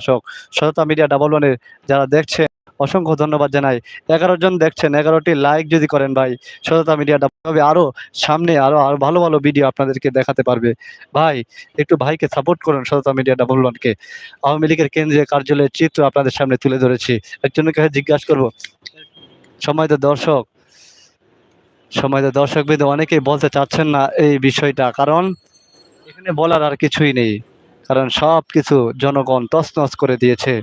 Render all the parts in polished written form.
দর্শক সততা media double ওয়ানের যারা দেখছেন অসংখ্য ধন্যবাদ জানাই। 11 জন দেখছেন, 11টি লাইক যদি করেন ভাই, সততা মিডিয়া হবে আরো সামনে আরো ভালো ভালো ভিডিও আপনাদেরকে দেখাতে পারবে। ভাই একটু ভাইকে সাপোর্ট করুন, সততা মিডিয়া ডাবল ওয়ানকে। আওয়ামী লীগের কেন্দ্রীয় কার্যালয়ের চিত্র আপনাদের সামনে তুলে ধরেছি। একজনের কাছে জিজ্ঞাসা করবো, সম্মানিত দর্শক বিন্দু অনেকেই বলতে চাচ্ছেন না এই বিষয়টা, কারণ এখানে বলার আর কিছুই নেই, কারণ সব কিছু জনগণ তছনছ করে দিয়েছে।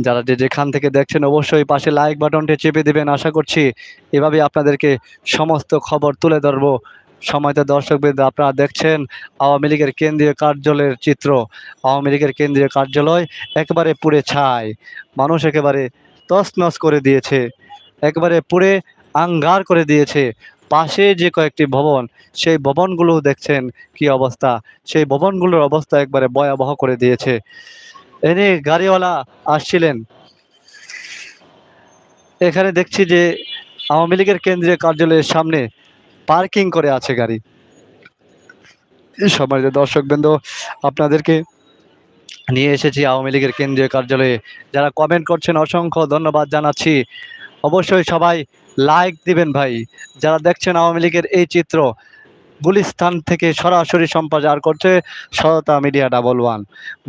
যারা যেখান থেকে দেখছেন অবশ্যই পাশে লাইক বাটনটি চেপে দিবেন। আশা করছি এভাবে আপনাদেরকে সমস্ত খবর তুলে ধরবো। সম্মানিত দর্শকবৃন্দ, আপনারা দেখছেন আওয়ামী লীগের কেন্দ্রীয় কার্যালয়ের চিত্র। আওয়ামী লীগের কেন্দ্রীয় কার্যালয় একেবারে পুড়ে ছাই, মানুষ একেবারে তছনছ করে দিয়েছে, একেবারে পুড়ে আঙ্গার করে দিয়েছে। পাশে যে কয়েকটি ভবন, সেই ভবনগুলো দেখছেন কি অবস্থা, সেই ভবনগুলোর অবস্থা একবারে ভয়াবহ করে দিয়েছে। এনে গাড়িওয়ালা আসছিলেন, এখানে দেখছি যে আওয়ামী লীগের কেন্দ্রীয় কার্যালয়ের সামনে পার্কিং করে আছে গাড়ি। সম্মানিত দর্শকবৃন্দ, আপনাদেরকে নিয়ে এসেছি আওয়ামী লীগের কেন্দ্রীয় কার্যালয়ে। যারা কমেন্ট করছেন অসংখ্য ধন্যবাদ জানাচ্ছি। অবশ্যই সবাই লাইক দিবেন ভাই। যারা দেখছেন আওয়ামী লীগের এই চিত্র গুলিস্তান থেকে সরাসরি সম্প্রচার করছে সততা মিডিয়া ডাবল ওয়ান।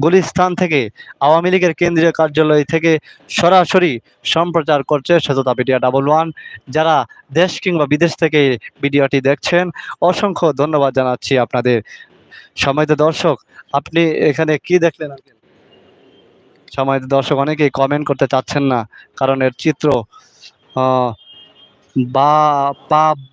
গুলিস্তান থেকে আওয়ামী লীগের কেন্দ্রীয় কার্যালয় থেকে সরাসরি সম্প্রচার করছে সততা মিডিয়া ডাবল ওয়ান। যারা দেশ কিংবা বিদেশ থেকে ভিডিওটি দেখছেন অসংখ্য ধন্যবাদ জানাচ্ছি আপনাদের। সম্মানিত দর্শক, আপনি এখানে কি দেখলেন? সম্মানিত দর্শক অনেকেই কমেন্ট করতে চাচ্ছেন না, কারণ এর চিত্র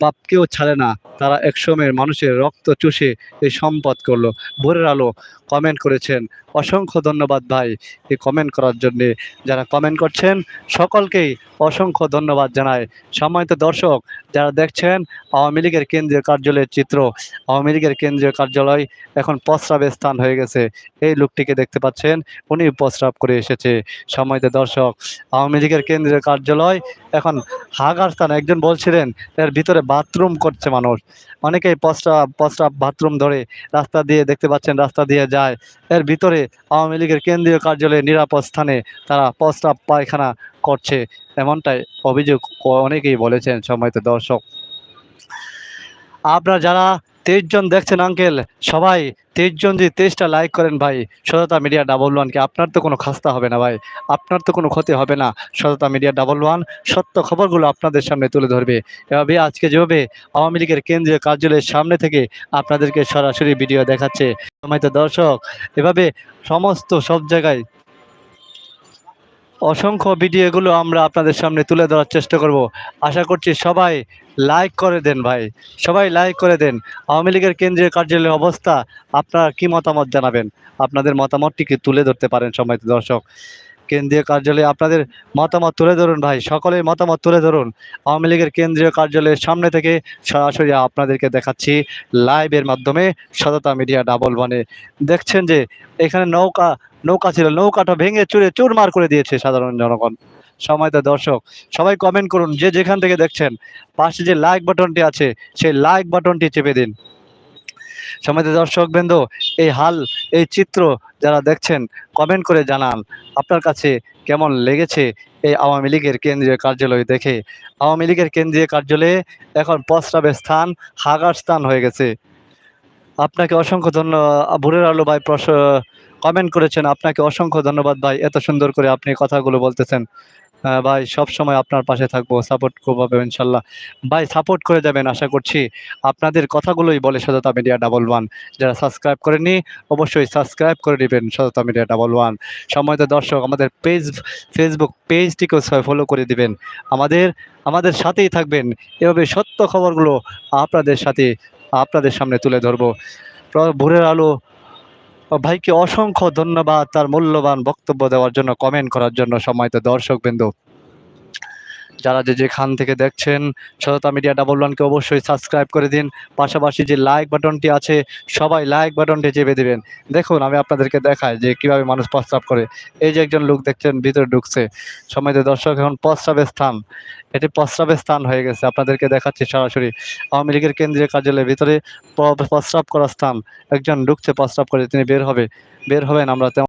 বাপকেও ছাড়ে না। তারা একসময়ের মানুষের রক্ত চুষে এই সম্পদ করলো। ভোরের আলো কমেন্ট করেছেন, অসংখ্য ধন্যবাদ ভাই এই কমেন্ট করার জন্যে। যারা কমেন্ট করছেন সকলকেই অসংখ্য ধন্যবাদ জানায়। সম্মানিত দর্শক, যারা দেখছেন আওয়ামী লীগের কেন্দ্রীয় কার্যালয়ের চিত্র, আওয়ামী লীগের কেন্দ্রীয় কার্যালয় এখন প্রস্রাবের স্থান হয়ে গেছে। এই লোকটিকে দেখতে পাচ্ছেন, উনি প্রস্রাব করে এসেছে। সম্মানিত দর্শক, আওয়ামী লীগের কেন্দ্রীয় কার্যালয় এখন হাগার স্থান। একজন বলছিলেন এর ভিতরে বাথরুম করছে মানুষ, অনেকেই প্রস্রাব বাথরুম ধরে রাস্তা দিয়ে দেখতে পাচ্ছেন, রাস্তা দিয়ে যায়। এর ভিতরে আওয়ামী লীগের কেন্দ্রীয় কার্যালয়ে নিরাপদ স্থানে তারা প্রস্রাব পায়খানা করছে, এমনটাই অভিযোগ অনেকেই বলেছেন। সম্মানিত দর্শক, আপনারা যারা 23 জন দেখছেন আঙ্কেল, সবাই 23 জন যদি 23টা লাইক করেন ভাই সততা মিডিয়া ডাবল ওয়ানকে, আপনার তো কোনো খাস্তা হবে না ভাই, আপনার তো কোনো ক্ষতি হবে না। সততা মিডিয়া ডাবল ওয়ান সত্য খবরগুলো আপনাদের সামনে তুলে ধরবে। এভাবে আজকে যেভাবে আওয়ামী লীগের কেন্দ্রীয় কার্যালয়ের সামনে থেকে আপনাদেরকে সরাসরি ভিডিও দেখাচ্ছে সম্মানিত দর্শক, এভাবে সমস্ত সব জায়গায় অসংখ্য ভিডিওগুলো আমরা আপনাদের সামনে তুলে ধরার চেষ্টা করব। আশা করছি সবাই লাইক করে দেন ভাই, সবাই লাইক করে দেন। আওয়ামী লীগের কেন্দ্রীয় কার্যালয়ের অবস্থা আপনারা কি মতামত জানাবেন, আপনাদের মতামতটিকে তুলে ধরতে পারেন। সম্মানিত দর্শক, কেন্দ্রীয় কার্যালয়ে আপনাদের মতামত তুলে ধরুন ভাই, সকলের মতামত তুলে ধরুন। আওয়ামী লীগের কেন্দ্রীয় কার্যালয়ের সামনে থেকে সরাসরি আপনাদেরকে দেখাচ্ছি লাইভের মাধ্যমে সততা মিডিয়া ডাবল ওয়ানে। দেখছেন যে এখানে নৌকা ছিল, নৌকাটা ভেঙে চুরে চুরমার করে দিয়েছে সাধারণ জনগণ। সম্মানিত দর্শক, সবাই কমেন্ট করুন, যে যেখান থেকে দেখছেন পাশে যে লাইক বাটনটি আছে সেই লাইক বাটনটি চেপে দিন। সম্মানিত দর্শকবৃন্দ, এই চিত্র যারা দেখছেন কমেন্ট করে জানান আপনার কাছে কেমন লেগেছে এই আওয়ামী লীগের কেন্দ্রীয় কার্যালয় দেখে। আওয়ামী লীগের কেন্দ্রীয় কার্যালয়ে এখন প্রস্রাবের স্থান হাগার স্থান হয়ে গেছে। আপনাকে অসংখ্য ধন্যবাদ। ভোরের আলো ভাই কমেন্ট করেছেন, আপনাকে অসংখ্য ধন্যবাদ ভাই, এত সুন্দর করে আপনি কথাগুলো বলতেছেন। ভাই সব সময় আপনার পাশে থাকবো, সাপোর্ট করবো ইনশাল্লাহ। ভাই সাপোর্ট করে যাবেন, আশা করছি আপনাদের কথাগুলোই বলে সততা মিডিয়া ডাবল ওয়ান। যারা সাবস্ক্রাইব করেননি অবশ্যই সাবস্ক্রাইব করে নেবেন সততা মিডিয়া ডাবল ওয়ান। সম্মানিত দর্শক, আমাদের ফেসবুক পেজটিকেও ফলো করে দিবেন, আমাদের সাথেই থাকবেন। এভাবে সত্য খবরগুলো আপনাদের সামনে তুলে ধরবো। ভোরের আলো ভাইকে অসংখ্য ধন্যবাদ তার মূল্যবান বক্তব্য দেওয়ার জন্য, কমেন্ট করার জন্য। সম্মানিত দর্শকবৃন্দ, যারা যেখান থেকে দেখছেন সততা মিডিয়া ডাবল ওয়ানকে অবশ্যই সাবস্ক্রাইব করে দিন। পাশাপাশি যে লাইক বাটনটি আছে সবাই লাইক বাটনটি চেপে দিবেন। দেখুন আমি আপনাদেরকে দেখাই যে কিভাবে মানুষ প্রস্রাব করে। এই যে একজন লোক দেখছেন ভিতরে ঢুকছে। সম্মানিত দর্শক, এখন এটি প্রস্রাবের স্থান হয়ে গেছে। আপনাদেরকে দেখাচ্ছি সরাসরি আওয়ামী লীগের কেন্দ্রীয় কার্যালয়ের ভিতরে প্রস্রাব করার স্থান। একজন ঢুকছে প্রস্রাব করে, তিনি বের হবেন, আমরা